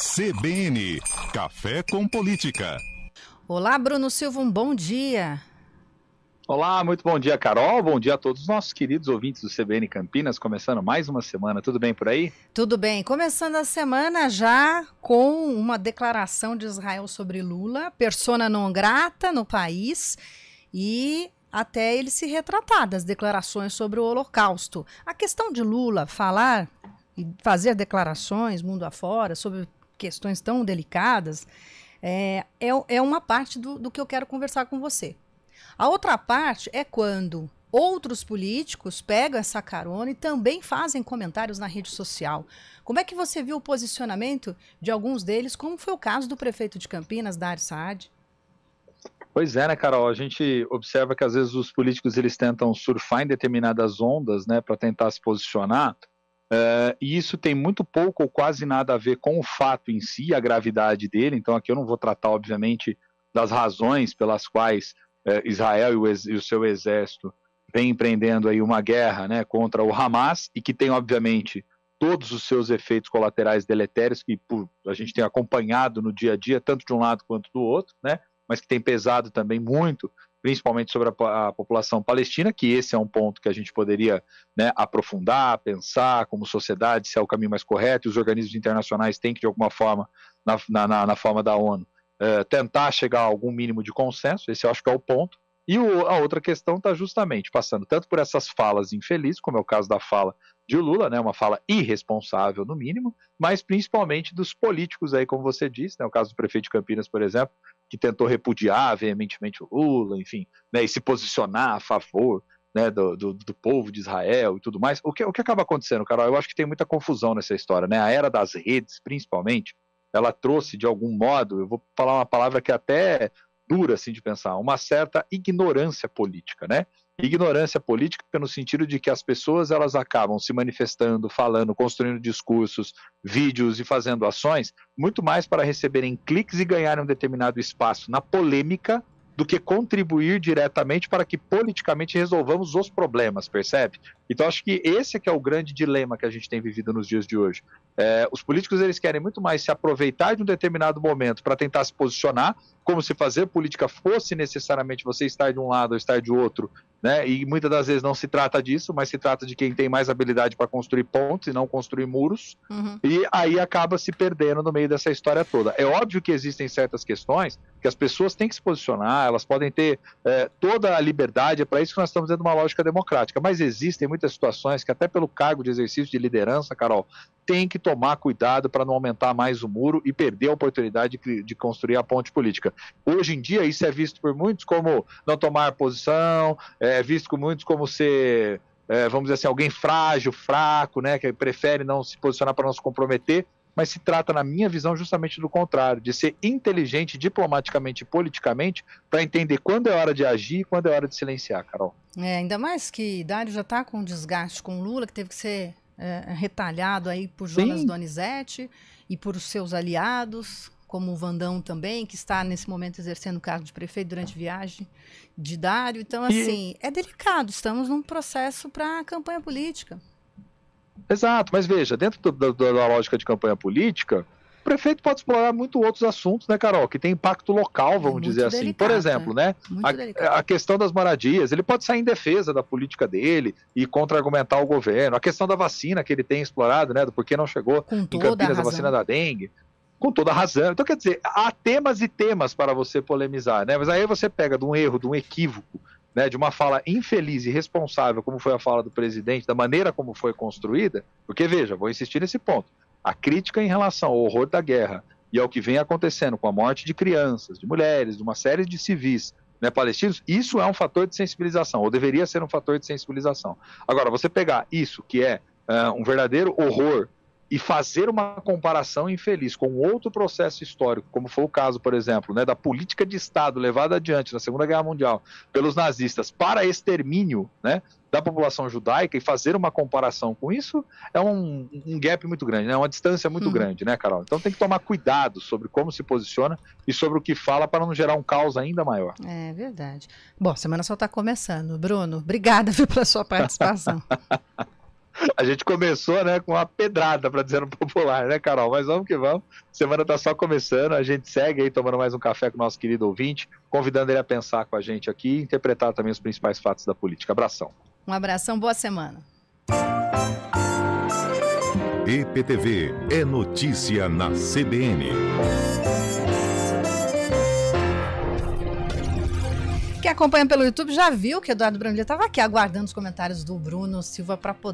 CBN, Café com Política. Olá, Bruno Silva, um bom dia. Olá, muito bom dia, Carol. Bom dia a todos os nossos queridos ouvintes do CBN Campinas, começando mais uma semana. Tudo bem por aí? Tudo bem. Começando a semana já com uma declaração de Israel sobre Lula, persona non grata no país, e até ele se retratar das declarações sobre o Holocausto. A questão de Lula falar e fazer declarações mundo afora sobre questões tão delicadas é uma parte do que eu quero conversar com você. A outra parte é quando outros políticos pegam essa carona e também fazem comentários na rede social. Como é que você viu o posicionamento de alguns deles, como foi o caso do prefeito de Campinas, Dario Saad? Pois é, né, Carol? A gente observa que às vezes os políticos eles tentam surfar em determinadas ondas, né, para tentar se posicionar, e isso tem muito pouco ou quase nada a ver com o fato em si, a gravidade dele. Então aqui eu não vou tratar, obviamente, das razões pelas quais Israel e o seu exército vem empreendendo aí uma guerra, né, contra o Hamas, e que tem, obviamente, todos os seus efeitos colaterais deletérios que a gente tem acompanhado no dia a dia, tanto de um lado quanto do outro, né, mas que tem pesado também muito, principalmente sobre a população palestina, que esse é um ponto que a gente poderia, né, aprofundar, pensar como sociedade, se é o caminho mais correto, e os organismos internacionais têm que, de alguma forma, na forma da ONU, tentar chegar a algum mínimo de consenso. Esse eu acho que é o ponto. E a outra questão está justamente passando tanto por essas falas infelizes, como é o caso da fala de Lula, né, uma fala irresponsável no mínimo, mas principalmente dos políticos aí, como você disse, né, o caso do prefeito de Campinas, por exemplo, que tentou repudiar veementemente o Lula, enfim, né, e se posicionar a favor, né, do povo de Israel e tudo mais. O que acaba acontecendo, Carol? Eu acho que tem muita confusão nessa história, né? A era das redes, principalmente, ela trouxe, de algum modo, eu vou falar uma palavra que até é dura assim de pensar, uma certa ignorância política, né? Ignorância política no sentido de que as pessoas elas acabam se manifestando, falando, construindo discursos, vídeos e fazendo ações muito mais para receberem cliques e ganharem um determinado espaço na polêmica do que contribuir diretamente para que politicamente resolvamos os problemas, percebe? Então acho que esse é que é o grande dilema que a gente tem vivido nos dias de hoje. Os políticos eles querem muito mais se aproveitar de um determinado momento para tentar se posicionar, como se fazer política fosse necessariamente você estar de um lado ou estar de outro, né? E muitas das vezes não se trata disso, mas se trata de quem tem mais habilidade para construir pontes e não construir muros, e aí acaba se perdendo no meio dessa história toda. É óbvio que existem certas questões que as pessoas têm que se posicionar, elas podem ter toda a liberdade, é para isso que nós estamos dentro de uma lógica democrática, mas existem muitas situações que até pelo cargo de exercício de liderança, Carol, tem que tomar cuidado para não aumentar mais o muro e perder a oportunidade de construir a ponte política. Hoje em dia isso é visto por muitos como não tomar posição, é visto por muitos como ser, vamos dizer assim, alguém frágil, fraco, né, que prefere não se posicionar para não se comprometer, mas se trata, na minha visão, justamente do contrário, de ser inteligente diplomaticamente e politicamente para entender quando é hora de agir e quando é hora de silenciar, Carol. Ainda mais que Dário já está com desgaste com Lula, que teve que ser retalhado aí por Jonas Donizete e por seus aliados, como o Vandão também, que está nesse momento exercendo o cargo de prefeito durante viagem de Dário. Então, assim, é delicado, estamos num processo para campanha política. Exato, mas veja, dentro da lógica de campanha política, o prefeito pode explorar muito outros assuntos, né, Carol, que tem impacto local, vamos dizer assim. Delicado, por exemplo, né, a questão das moradias, ele pode sair em defesa da política dele e contra-argumentar o governo. A questão da vacina que ele tem explorado, né, do porquê não chegou em Campinas a vacina da dengue, com toda a razão. Então, quer dizer, há temas e temas para você polemizar, né, mas aí você pega de um erro, de um equívoco, né, de uma fala infeliz e irresponsável, como foi a fala do presidente, da maneira como foi construída, porque, veja, vou insistir nesse ponto, a crítica em relação ao horror da guerra e ao que vem acontecendo com a morte de crianças, de mulheres, de uma série de civis, né, palestinos, isso é um fator de sensibilização, ou deveria ser um fator de sensibilização. Agora, você pegar isso, que é um verdadeiro horror, e fazer uma comparação infeliz com outro processo histórico, como foi o caso, por exemplo, né, da política de Estado levada adiante na Segunda Guerra Mundial pelos nazistas para extermínio, né, da população judaica, e fazer uma comparação com isso é um gap muito grande, né, uma distância muito grande, né, Carol? Então tem que tomar cuidado sobre como se posiciona e sobre o que fala para não gerar um caos ainda maior. É verdade. Bom, a semana só está começando. Bruno, obrigada, viu, pela sua participação. A gente começou, né, com uma pedrada, para dizer no popular, né, Carol? Mas vamos que vamos. Semana tá só começando, a gente segue aí tomando mais um café com o nosso querido ouvinte, convidando ele a pensar com a gente aqui e interpretar também os principais fatos da política. Abração. Um abração, boa semana. EPTV é notícia na CBN. Quem acompanha pelo YouTube já viu que Eduardo Brandão estava aqui aguardando os comentários do Bruno Silva para poder